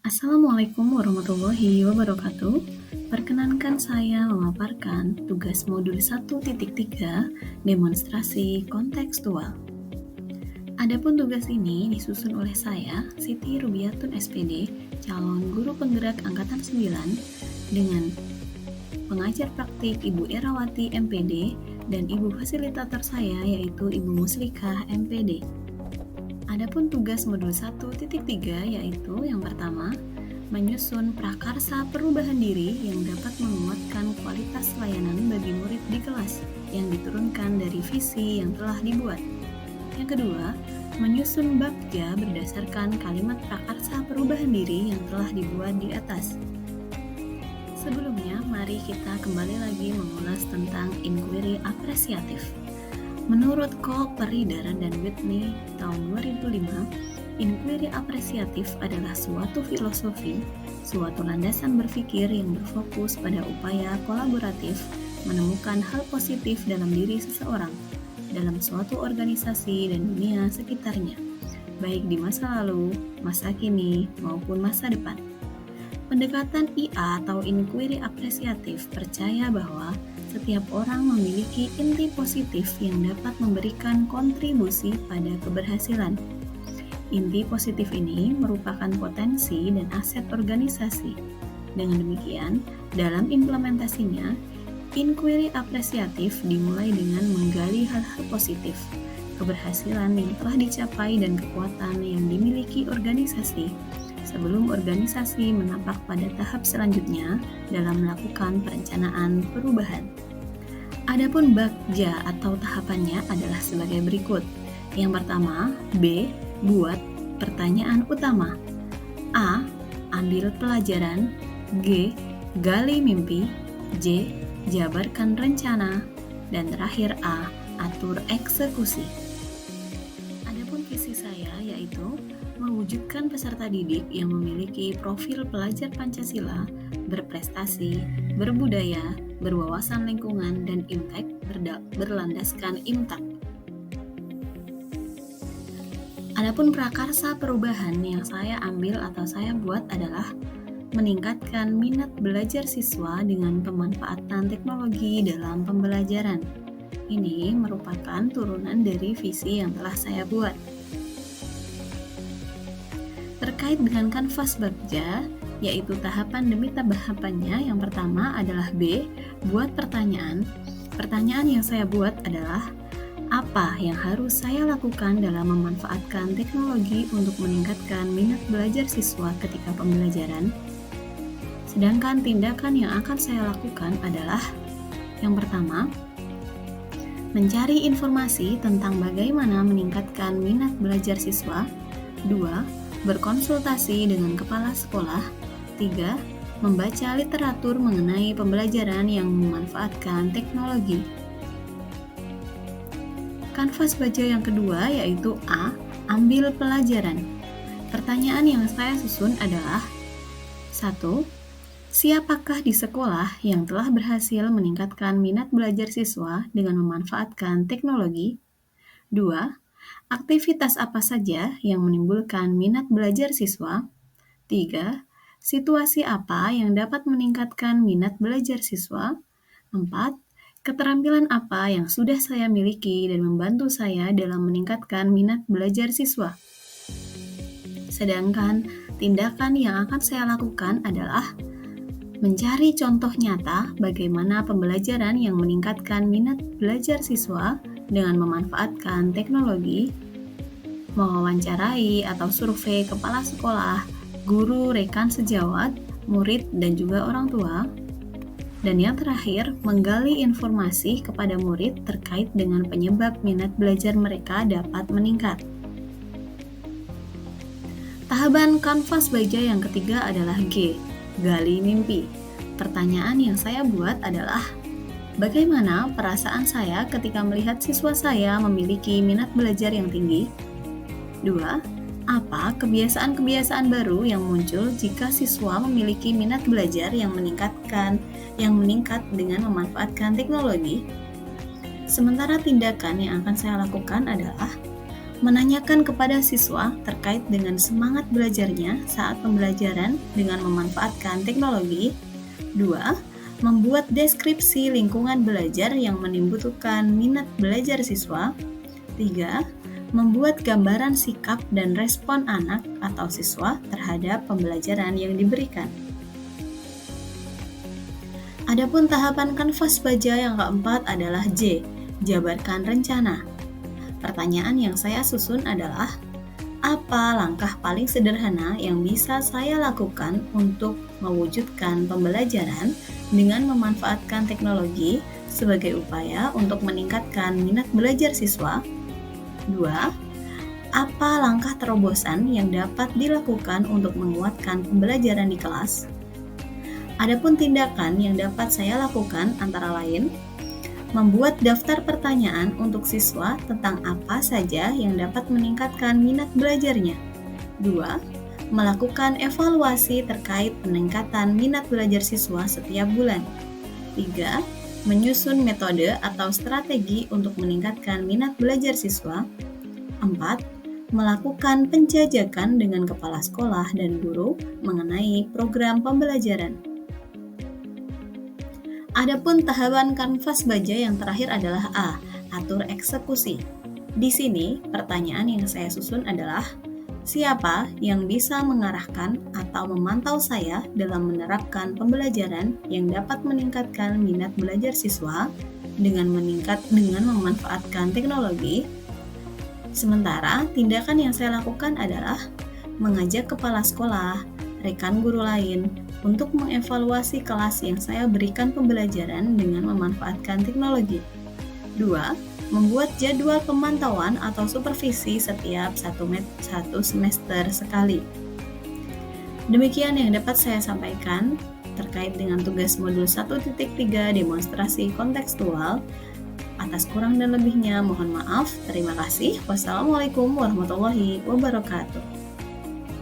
Assalamualaikum warahmatullahi wabarakatuh. Perkenankan saya memaparkan tugas modul 1.3 demonstrasi kontekstual. Adapun tugas ini disusun oleh saya, Siti Rubiatun SPD, calon guru penggerak angkatan 9 dengan pengajar praktik Ibu Erawati MPD dan Ibu fasilitator saya yaitu Ibu Muslikah MPD. Adapun tugas modul 1.3 yaitu yang pertama, menyusun prakarsa perubahan diri yang dapat menguatkan kualitas layanan bagi murid di kelas yang diturunkan dari visi yang telah dibuat. Yang kedua, menyusun bagja berdasarkan kalimat prakarsa perubahan diri yang telah dibuat di atas. Sebelumnya, mari kita kembali lagi mengulas tentang inquiry apresiatif. Menurut Cooper, Reader, dan Whitney tahun 2005, inquiry apresiatif adalah suatu filosofi, suatu landasan berpikir yang berfokus pada upaya kolaboratif menemukan hal positif dalam diri seseorang, dalam suatu organisasi dan dunia sekitarnya, baik di masa lalu, masa kini, maupun masa depan. Pendekatan IA atau inquiry apresiatif percaya bahwa setiap orang memiliki inti positif yang dapat memberikan kontribusi pada keberhasilan. Inti positif ini merupakan potensi dan aset organisasi. Dengan demikian, dalam implementasinya, inquiry apresiatif dimulai dengan menggali hal-hal positif, keberhasilan yang telah dicapai dan kekuatan yang dimiliki organisasi, sebelum organisasi menapak pada tahap selanjutnya dalam melakukan perencanaan perubahan. Adapun bagja atau tahapannya adalah sebagai berikut. Yang pertama, B. Buat pertanyaan utama. A. Ambil pelajaran. G. Gali mimpi. J. Jabarkan rencana. Dan terakhir A. Atur eksekusi. Adapun visi saya yaitu mewujudkan peserta didik yang memiliki profil pelajar Pancasila, berprestasi, berbudaya, berwawasan lingkungan, dan impact berlandaskan IMTAK. Adapun prakarsa perubahan yang saya ambil atau saya buat adalah meningkatkan minat belajar siswa dengan pemanfaatan teknologi dalam pembelajaran. Ini merupakan turunan dari visi yang telah saya buat. Terkait dengan kanvas bagja, yaitu tahapan demi tahapannya, yang pertama adalah B, buat pertanyaan. Pertanyaan yang saya buat adalah, apa yang harus saya lakukan dalam memanfaatkan teknologi untuk meningkatkan minat belajar siswa ketika pembelajaran? Sedangkan tindakan yang akan saya lakukan adalah, yang pertama, mencari informasi tentang bagaimana meningkatkan minat belajar siswa. 2. Berkonsultasi dengan kepala sekolah. 3. Membaca literatur mengenai pembelajaran yang memanfaatkan teknologi. Kanvas baca yang kedua yaitu A. Ambil pelajaran. Pertanyaan yang saya susun adalah 1. Siapakah di sekolah yang telah berhasil meningkatkan minat belajar siswa dengan memanfaatkan teknologi? 2. Aktivitas apa saja yang menimbulkan minat belajar siswa? 3. Situasi apa yang dapat meningkatkan minat belajar siswa? 4. Keterampilan apa yang sudah saya miliki dan membantu saya dalam meningkatkan minat belajar siswa? Sedangkan tindakan yang akan saya lakukan adalah mencari contoh nyata bagaimana pembelajaran yang meningkatkan minat belajar siswa dengan memanfaatkan teknologi, mewawancarai atau survei kepala sekolah, guru, rekan sejawat, murid, dan juga orang tua. Dan yang terakhir, menggali informasi kepada murid terkait dengan penyebab minat belajar mereka dapat meningkat. Tahapan kanvas baja yang ketiga adalah G, gali mimpi. Pertanyaan yang saya buat adalah, bagaimana perasaan saya ketika melihat siswa saya memiliki minat belajar yang tinggi? 2. Apa kebiasaan-kebiasaan baru yang muncul jika siswa memiliki minat belajar yang meningkat dengan memanfaatkan teknologi? Sementara tindakan yang akan saya lakukan adalah menanyakan kepada siswa terkait dengan semangat belajarnya saat pembelajaran dengan memanfaatkan teknologi. 2. Membuat deskripsi lingkungan belajar yang menimbulkan minat belajar siswa. 3. Membuat gambaran sikap dan respon anak atau siswa terhadap pembelajaran yang diberikan. Adapun tahapan kanvas baja yang keempat adalah J, jabarkan rencana. Pertanyaan yang saya susun adalah, apa langkah paling sederhana yang bisa saya lakukan untuk mewujudkan pembelajaran dengan memanfaatkan teknologi sebagai upaya untuk meningkatkan minat belajar siswa? 2. Apa langkah terobosan yang dapat dilakukan untuk menguatkan pembelajaran di kelas? Adapun tindakan yang dapat saya lakukan antara lain, membuat daftar pertanyaan untuk siswa tentang apa saja yang dapat meningkatkan minat belajarnya. 2. Melakukan evaluasi terkait peningkatan minat belajar siswa setiap bulan. 3. Menyusun metode atau strategi untuk meningkatkan minat belajar siswa. 4. Melakukan penjajakan dengan kepala sekolah dan guru mengenai program pembelajaran. Adapun tahapan kanvas baja yang terakhir adalah A, atur eksekusi. Di sini, pertanyaan yang saya susun adalah, siapa yang bisa mengarahkan atau memantau saya dalam menerapkan pembelajaran yang dapat meningkatkan minat belajar siswa dengan memanfaatkan teknologi? Sementara, tindakan yang saya lakukan adalah mengajak kepala sekolah, rekan guru lain, untuk mengevaluasi kelas yang saya berikan pembelajaran dengan memanfaatkan teknologi. 2. Membuat jadwal pemantauan atau supervisi setiap satu semester sekali. Demikian yang dapat saya sampaikan terkait dengan tugas modul 1.3 demonstrasi kontekstual. Atas kurang dan lebihnya mohon maaf. Terima kasih. Wassalamualaikum warahmatullahi wabarakatuh.